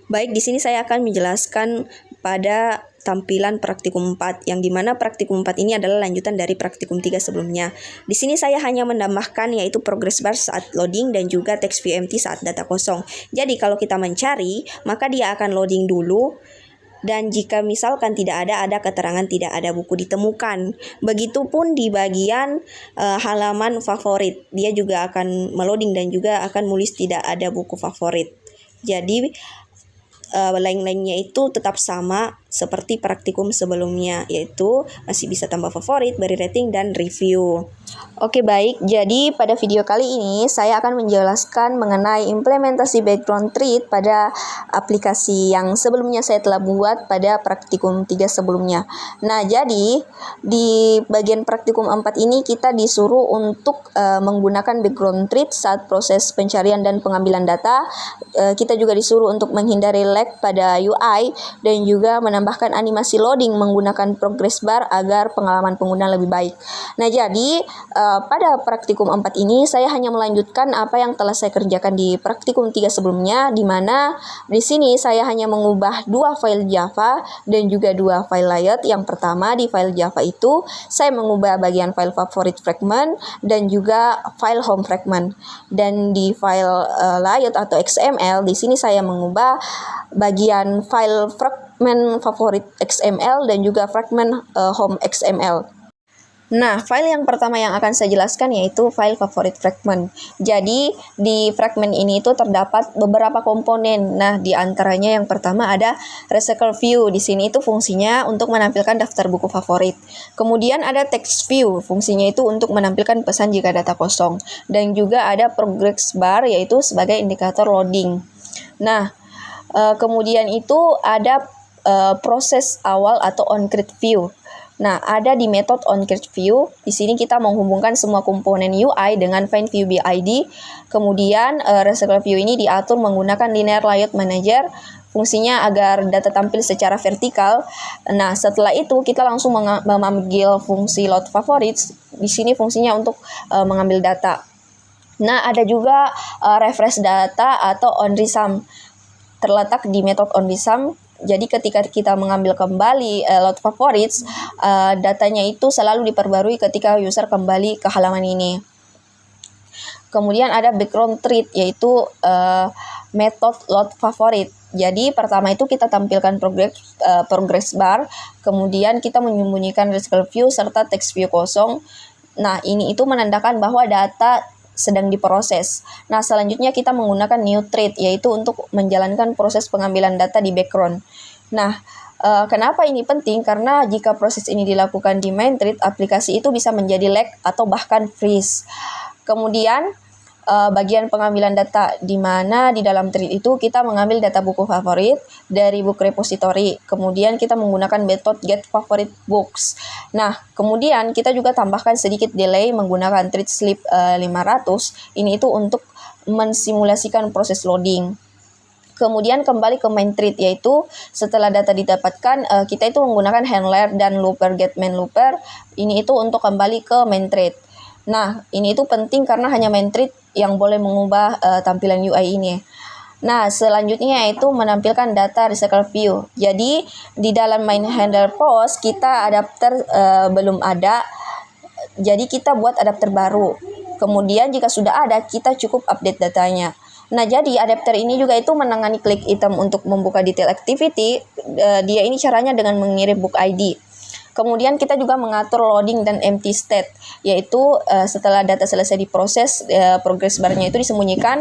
Baik, di sini saya akan menjelaskan pada tampilan praktikum 4, yang dimana praktikum 4 ini adalah lanjutan dari praktikum 3 sebelumnya. Di sini saya hanya menambahkan yaitu progress bar saat loading dan juga text view empty saat data kosong. Jadi kalau kita mencari, maka dia akan loading dulu, dan jika misalkan tidak ada keterangan tidak ada buku ditemukan. Begitupun di bagian halaman favorit, dia juga akan meloading dan juga akan menulis tidak ada buku favorit. Jadi line-line-nya itu tetap sama seperti praktikum sebelumnya, yaitu masih bisa tambah favorit, beri rating, dan review. Oke, baik, jadi pada video kali ini saya akan menjelaskan mengenai implementasi background treat pada aplikasi yang sebelumnya saya telah buat pada praktikum 3 sebelumnya. Nah, jadi di bagian praktikum 4 ini kita disuruh untuk menggunakan background treat saat proses pencarian dan pengambilan data. Kita juga disuruh untuk menghindari lag pada UI dan juga menambahkan animasi loading menggunakan progress bar agar pengalaman pengguna lebih baik. Nah, jadi pada praktikum 4 ini saya hanya melanjutkan apa yang telah saya kerjakan di praktikum 3 sebelumnya, di mana di sini saya hanya mengubah 2 file Java dan juga 2 file layout. Yang pertama di file Java itu saya mengubah bagian file favorit fragment dan juga file home fragment. Dan di file layout atau XML di sini saya mengubah bagian file fragment favorit XML dan juga fragment home XML. Nah, file yang pertama yang akan saya jelaskan yaitu file favorit fragment. Jadi, di fragment ini itu terdapat beberapa komponen. Nah, di antaranya yang pertama ada recycle view. Di sini itu fungsinya untuk menampilkan daftar buku favorit. Kemudian ada text view. Fungsinya itu untuk menampilkan pesan jika data kosong. Dan juga ada progress bar yaitu sebagai indikator loading. Nah, kemudian itu ada proses awal atau on-create view. Nah, ada di method onCreate view. Di sini kita menghubungkan semua komponen UI dengan find view BID. Kemudian recycle view ini diatur menggunakan linear layout manager. Fungsinya agar data tampil secara vertikal. Nah, setelah itu kita langsung memanggil fungsi load favorites. Di sini fungsinya untuk mengambil data. Nah, ada juga refresh data atau onResum. Terletak di method onResum. Jadi ketika kita mengambil kembali load favorites, datanya itu selalu diperbarui ketika user kembali ke halaman ini. Kemudian ada background treat yaitu method load favorit. Jadi pertama itu kita tampilkan progress bar, kemudian kita menyembunyikan recycle view serta text view kosong. Nah, ini itu menandakan bahwa data sedang diproses. Nah, selanjutnya kita menggunakan new thread, yaitu untuk menjalankan proses pengambilan data di background. Nah, kenapa ini penting? Karena jika proses ini dilakukan di main thread, aplikasi itu bisa menjadi lag atau bahkan freeze. Kemudian, bagian pengambilan data, di mana di dalam thread itu kita mengambil data buku favorit dari book repository. Kemudian kita menggunakan method get favorite books. Nah, kemudian kita juga tambahkan sedikit delay menggunakan thread sleep 500. Ini itu untuk mensimulasikan proses loading. Kemudian kembali ke main thread, yaitu setelah data didapatkan, kita itu menggunakan handler dan looper get main looper. Ini itu untuk kembali ke main thread. Nah, ini itu penting karena hanya main thread yang boleh mengubah tampilan UI ini. Nah, selanjutnya yaitu menampilkan data recycle view. Jadi, di dalam main handler post, kita adapter belum ada. Jadi, kita buat adapter baru. Kemudian, jika sudah ada, kita cukup update datanya. Nah, jadi adapter ini juga itu menangani klik item untuk membuka detail activity. Dia ini caranya dengan mengirim book ID. Kemudian kita juga mengatur loading dan empty state, yaitu setelah data selesai diproses, progress bar-nya itu disembunyikan,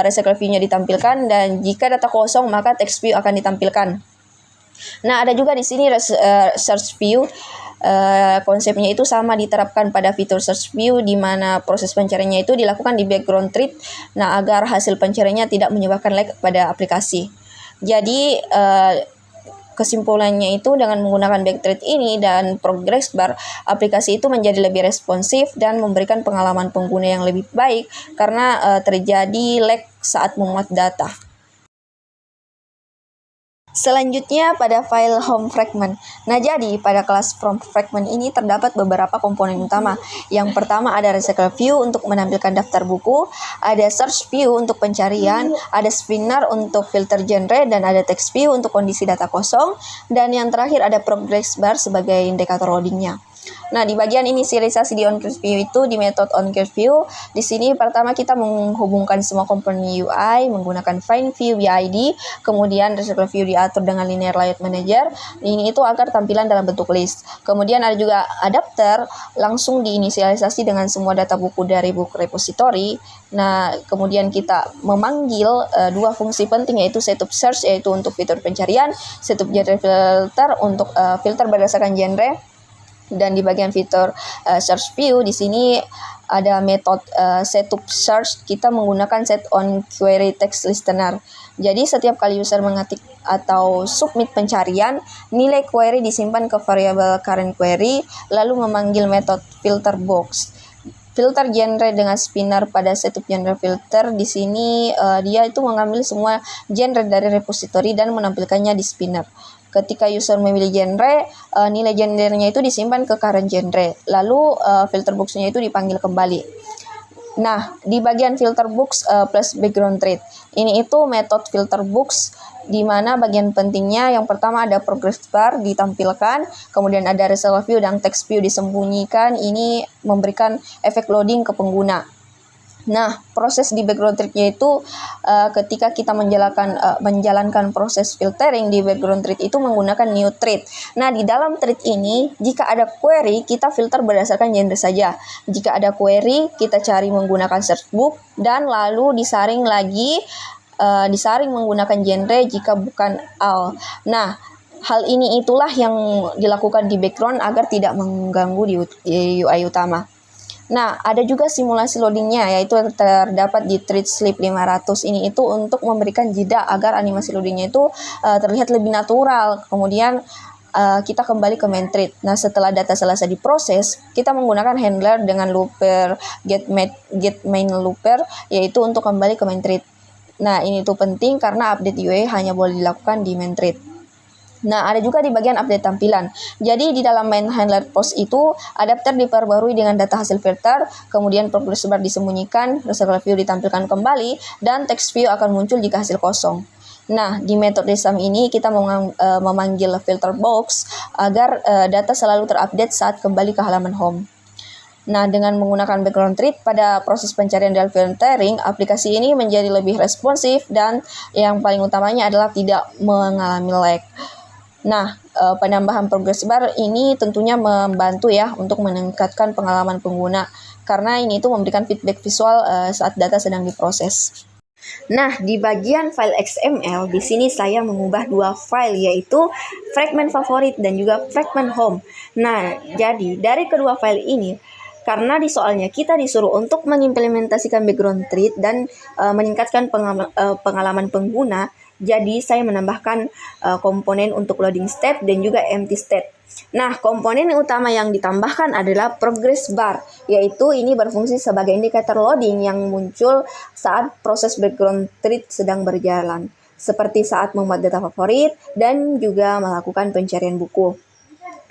recycle view-nya ditampilkan, dan jika data kosong maka text view akan ditampilkan. Nah, ada juga di sini search view. Konsepnya itu sama diterapkan pada fitur search view, di mana proses pencariannya itu dilakukan di background treat. Nah, agar hasil pencariannya tidak menyebabkan lag pada aplikasi. Jadi, kesimpulannya itu dengan menggunakan backthread ini dan progress bar, aplikasi itu menjadi lebih responsif dan memberikan pengalaman pengguna yang lebih baik karena terjadi lag saat memuat data. Selanjutnya pada file home fragment. Nah, jadi pada kelas from fragment ini terdapat beberapa komponen utama. Yang pertama ada recycle view untuk menampilkan daftar buku, ada search view untuk pencarian, ada spinner untuk filter genre, dan ada text view untuk kondisi data kosong, dan yang terakhir ada progress bar sebagai indikator loadingnya. Nah, di bagian inisialisasi di onCreate view itu di metode onCreate view, di sini pertama kita menghubungkan semua komponen UI menggunakan find view BID, kemudian recycle view diatur dengan linear layout manager. Ini itu agar tampilan dalam bentuk list. Kemudian ada juga adapter langsung diinisialisasi dengan semua data buku dari book repository. Nah, kemudian kita memanggil dua fungsi penting, yaitu setup search yaitu untuk fitur pencarian, setup genre filter untuk filter berdasarkan genre. Dan di bagian fitur search view di sini ada metode setup search, kita menggunakan set on query text listener. Jadi setiap kali user mengetik atau submit pencarian, nilai query disimpan ke variabel current query, lalu memanggil metode filter box. Filter genre dengan spinner pada setup genre filter di sini dia itu mengambil semua genre dari repository dan menampilkannya di spinner. Ketika user memilih genre, nilai genrenya itu disimpan ke current genre, lalu filter box-nya itu dipanggil kembali. Nah, di bagian filter box plus background thread, ini itu metode filter box, di mana bagian pentingnya yang pertama ada progress bar ditampilkan, kemudian ada resolve view dan text view disembunyikan, ini memberikan efek loading ke pengguna. Nah, proses di background thread-nya itu ketika kita menjalankan proses filtering di background thread itu menggunakan new thread. Nah, di dalam thread ini jika ada query kita filter berdasarkan genre saja. Jika ada query kita cari menggunakan search book dan lalu disaring lagi menggunakan genre jika bukan all. Nah, hal ini itulah yang dilakukan di background agar tidak mengganggu di UI utama. Nah, ada juga simulasi loadingnya, yaitu terdapat di thread sleep 500 ini itu untuk memberikan jeda agar animasi loadingnya itu terlihat lebih natural. Kemudian kita kembali ke main thread. Nah, setelah data selesai diproses, kita menggunakan handler dengan looper get main looper, yaitu untuk kembali ke main thread. Nah, ini tuh penting karena update UI hanya boleh dilakukan di main thread. Nah, ada juga di bagian update tampilan. Jadi, di dalam main handler post itu, adapter diperbarui dengan data hasil filter, kemudian progress bar disembunyikan, recycle view ditampilkan kembali, dan text view akan muncul jika hasil kosong. Nah, di metode sum ini kita memanggil filter box agar data selalu terupdate saat kembali ke halaman home. Nah, dengan menggunakan background thread pada proses pencarian dan filtering, aplikasi ini menjadi lebih responsif dan yang paling utamanya adalah tidak mengalami lag. Nah, penambahan progress bar ini tentunya membantu ya untuk meningkatkan pengalaman pengguna karena ini itu memberikan feedback visual saat data sedang diproses. Nah, di bagian file XML di sini saya mengubah dua file yaitu fragment favorit dan juga fragment home. Nah, jadi dari kedua file ini karena di soalnya kita disuruh untuk mengimplementasikan background thread dan meningkatkan pengalaman pengguna. Jadi saya menambahkan komponen untuk loading state dan juga empty state. Nah, komponen utama yang ditambahkan adalah progress bar, yaitu ini berfungsi sebagai indikator loading yang muncul saat proses background thread sedang berjalan, seperti saat membuat data favorit dan juga melakukan pencarian buku.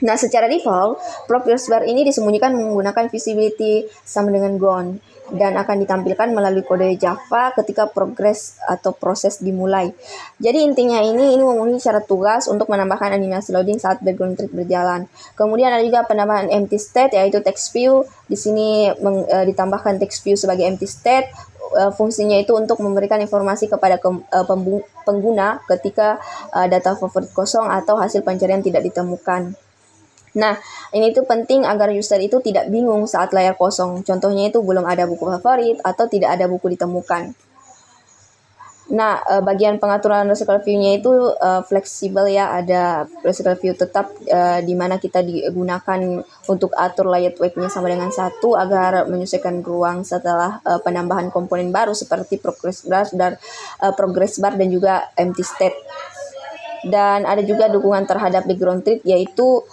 Nah, secara default, progress bar ini disembunyikan menggunakan visibility sama dengan gone dan akan ditampilkan melalui kode Java ketika progress atau proses dimulai. Jadi intinya ini memenuhi syarat tugas untuk menambahkan animasi loading saat background thread berjalan. Kemudian ada juga penambahan empty state yaitu text view. Di sini ditambahkan text view sebagai empty state. Fungsinya itu untuk memberikan informasi kepada pengguna ketika data favorit kosong atau hasil pencarian tidak ditemukan. Nah, ini tuh penting agar user itu tidak bingung saat layar kosong. Contohnya itu belum ada buku favorit atau tidak ada buku ditemukan. Nah, bagian pengaturan recycle view-nya itu fleksibel ya. Ada recycle view tetap di mana kita digunakan untuk atur layout weight-nya sama dengan 1 agar menyesuaikan ruang setelah penambahan komponen baru seperti progress bar dan juga empty state. Dan ada juga dukungan terhadap background thread yaitu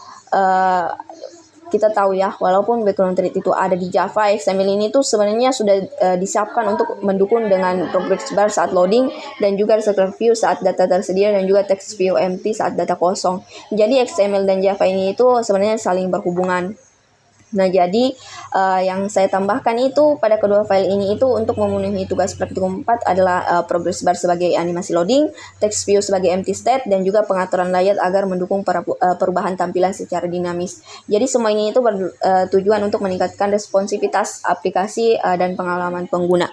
kita tahu ya, walaupun background treat itu ada di Java, XML ini tuh sebenarnya sudah disiapkan untuk mendukung dengan progress bar saat loading, dan juga circular view saat data tersedia, dan juga text view empty saat data kosong. Jadi XML dan Java ini itu sebenarnya saling berhubungan. Nah, jadi yang saya tambahkan itu pada kedua file ini itu untuk memenuhi tugas praktikum 4 adalah progress bar sebagai animasi loading, text view sebagai empty state, dan juga pengaturan layout agar mendukung perubahan tampilan secara dinamis. Jadi semua ini itu bertujuan untuk meningkatkan responsivitas aplikasi dan pengalaman pengguna.